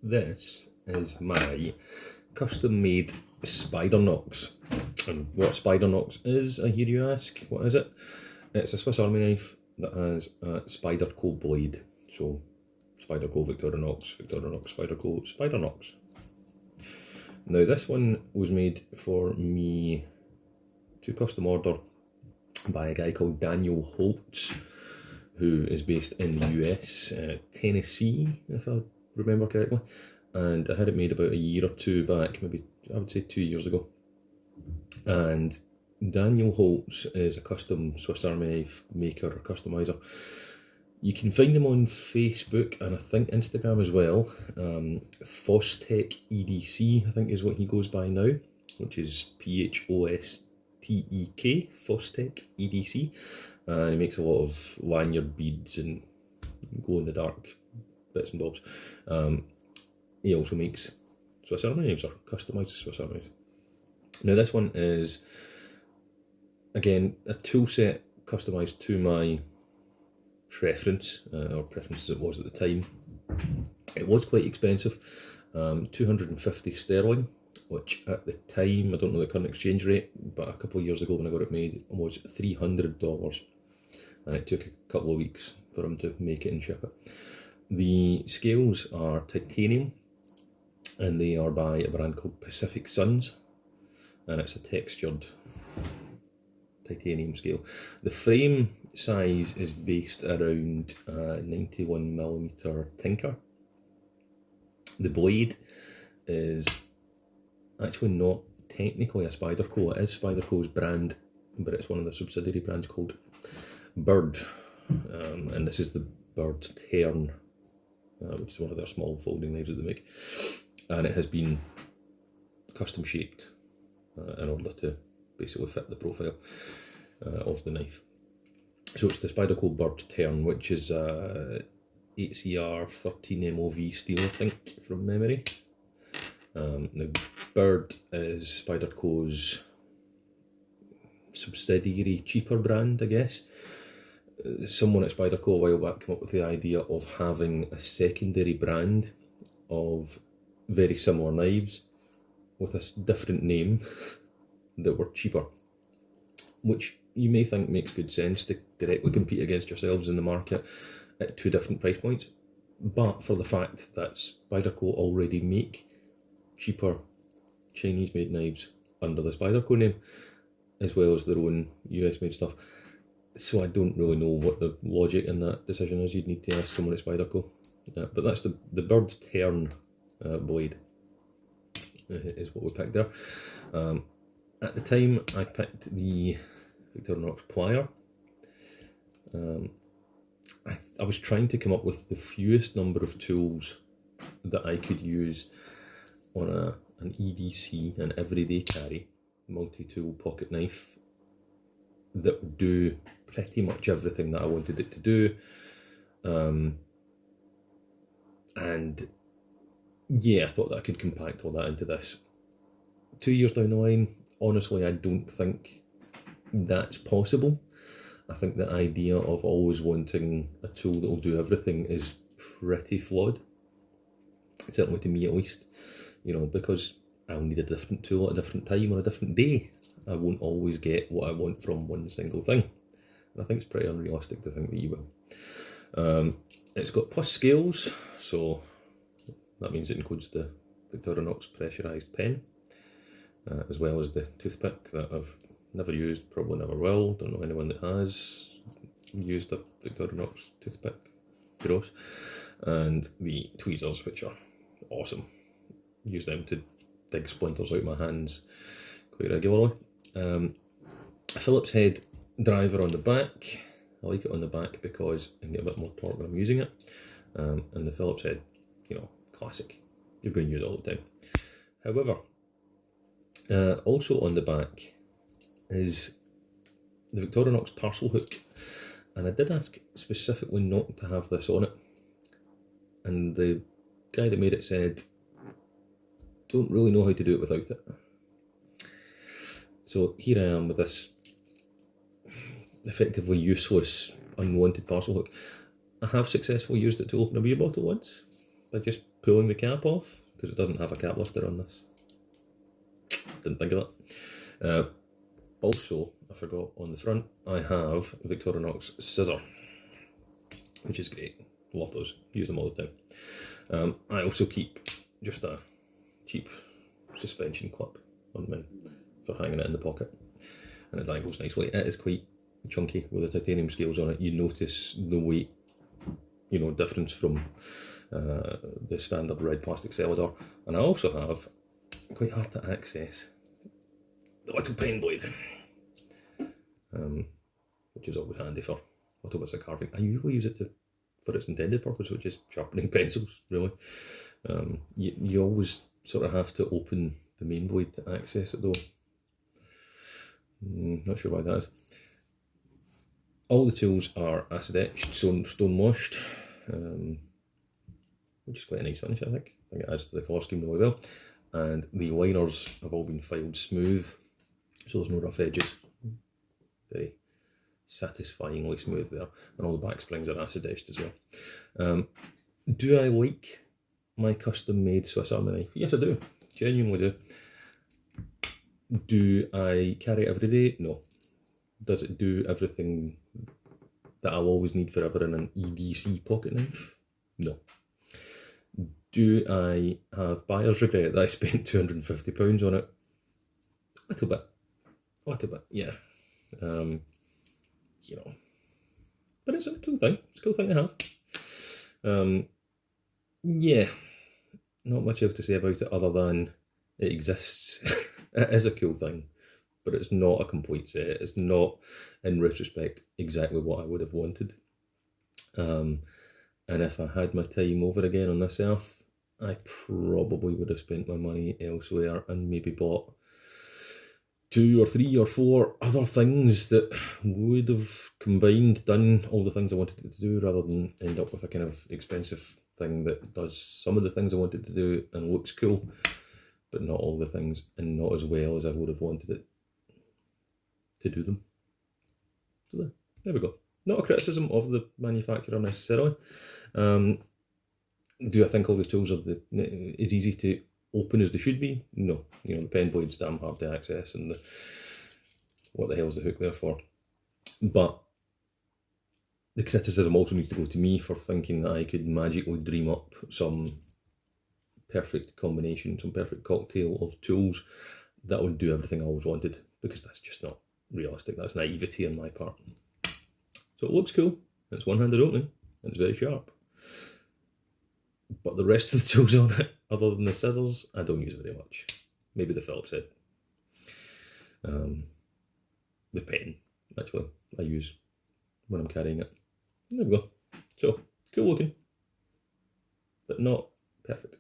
This is my custom-made Spydernox. And what Spydernox is, I hear you ask, what is it? It's a Swiss Army knife that has a Spyderco blade. So, Spyderco, victorinox, victorinox, Spyderco, Spydernox. Now this one was made for me to custom order by a guy called Daniel Holtz, who is based in the US, Tennessee, if I remember correctly. And I had it made about a year or two back, maybe I would say 2 years ago. And Daniel Holtz is a custom Swiss Army knife maker or customizer. You can find him on Facebook and I think Instagram as well. Fostech EDC, I think is what he goes by now, which is P-H-O-S-T-E-K, Fostech EDC. And he makes a lot of lanyard beads and glow-in-the-dark bits and bobs. He also makes Swiss Army knives, or customises Swiss Army knives. Now this one is, again, a tool set customised to my preference, or preference as it was at the time. It was quite expensive, 250 sterling, which at the time, I don't know the current exchange rate, but a couple of years ago when I got it made, was $300. And it took a couple of weeks for him to make it and ship it. The scales are titanium, and they are by a brand called Pacific Suns, and it's a textured titanium scale. The frame size is based around 91mm Tinker. The blade is actually not technically a Spyderco. It is Spyderco's brand, but it's one of the subsidiary brands called Bird, and this is the Bird Tern, which is one of their small folding knives that they make, and it has been custom shaped in order to basically fit the profile of the knife. So it's the Spyderco Bird Tern, which is 8CR 13 MOV steel, I think, from memory. Now, Bird is Spyderco's subsidiary, cheaper brand, I guess. Someone at Spyderco a while back came up with the idea of having a secondary brand of very similar knives with a different name that were cheaper, which you may think makes good sense to directly compete against yourselves in the market at two different price points, but for the fact that Spyderco already make cheaper Chinese made knives under the Spyderco name, as well as their own US made stuff. So I don't really know what the logic in that decision is. You'd need to ask someone at Spyderco. But that's the Bird Tern blade is what we picked there. At the time I picked the Victorinox plier. I was trying to come up with the fewest number of tools that I could use on an EDC, an everyday carry, multi-tool pocket knife that would do pretty much everything that I wanted it to do. And yeah, I thought that I could compact all that into this. 2 years down the line, honestly, I don't think that's possible. I think the idea of always wanting a tool that will do everything is pretty flawed. Certainly to me at least, you know, because I'll need a different tool at a different time on a different day. I won't always get what I want from one single thing. And I think it's pretty unrealistic to think that you will. It's got plus scales, so that means it includes the Victorinox pressurised pen, as well as the toothpick that I've never used, probably never will. Don't know anyone that has used a Victorinox toothpick. Gross. And the tweezers, which are awesome. Use them to dig splinters out my hands quite regularly. A Phillips head driver on the back. I like it on the back because I can get a bit more torque when I'm using it. And the Phillips head, you know, classic. You're going to use it all the time. However, also on the back is the Victorinox parcel hook. And I did ask specifically not to have this on it. And the guy that made it said, don't really know how to do it without it. So here I am with this effectively useless, unwanted parcel hook. I have successfully used it to open a beer bottle once, by just pulling the cap off, because it doesn't have a cap lifter on this. Didn't think of that. Also, I forgot, on the front I have Victorinox scissor, which is great. Love those, use them all the time. I also keep just a cheap suspension clip on mine for hanging it in the pocket, and it dangles nicely. It is quite chunky with the titanium scales on it. You notice the weight, you know, difference from the standard red plastic Celador. And I also have, quite hard to access, the little pen blade, which is always handy for little bits of carving. I usually use it for its intended purpose, which is sharpening pencils, really. You always sort of have to open the main blade to access it though. Not sure why that is. All the tools are acid etched, stone washed, which is quite a nice finish, I think. I think it adds to the colour scheme really well. And the liners have all been filed smooth, so there's no rough edges. Very satisfyingly smooth there. And all the back springs are acid etched as well. Do I like my custom made Swiss Army knife? Yes, I do. Genuinely do. Do I carry it every day? No. Does it do everything that I'll always need forever in an EDC pocket knife? No. Do I have buyer's regret that I spent £250 on it? A little bit, yeah. You know, but it's a cool thing. It's a cool thing to have. Yeah, not much else to say about it other than it exists. It is a cool thing, but it's not a complete set. It's not, in retrospect, exactly what I would have wanted. And if I had my time over again on this earth, I probably would have spent my money elsewhere and maybe bought 2 or 3 or 4 other things that would have combined, done all the things I wanted it to do, rather than end up with a kind of expensive thing that does some of the things I wanted to do and looks cool, but not all the things, and not as well as I would have wanted it to do them. So there we go. Not a criticism of the manufacturer necessarily. Do I think all the tools are as easy to open as they should be? No. You know, the pen blade's damn hard to access, and what the hell's the hook there for? But the criticism also needs to go to me for thinking that I could magically dream up some perfect combination, some perfect cocktail of tools that would do everything I always wanted, because that's just not realistic. That's naivety on my part. So it looks cool, it's one-handed opening, and it's very sharp. But the rest of the tools on it, other than the scissors, I don't use very much. Maybe the Phillips head. The pen, actually, I use when I'm carrying it. There we go. So, cool looking, but not perfect.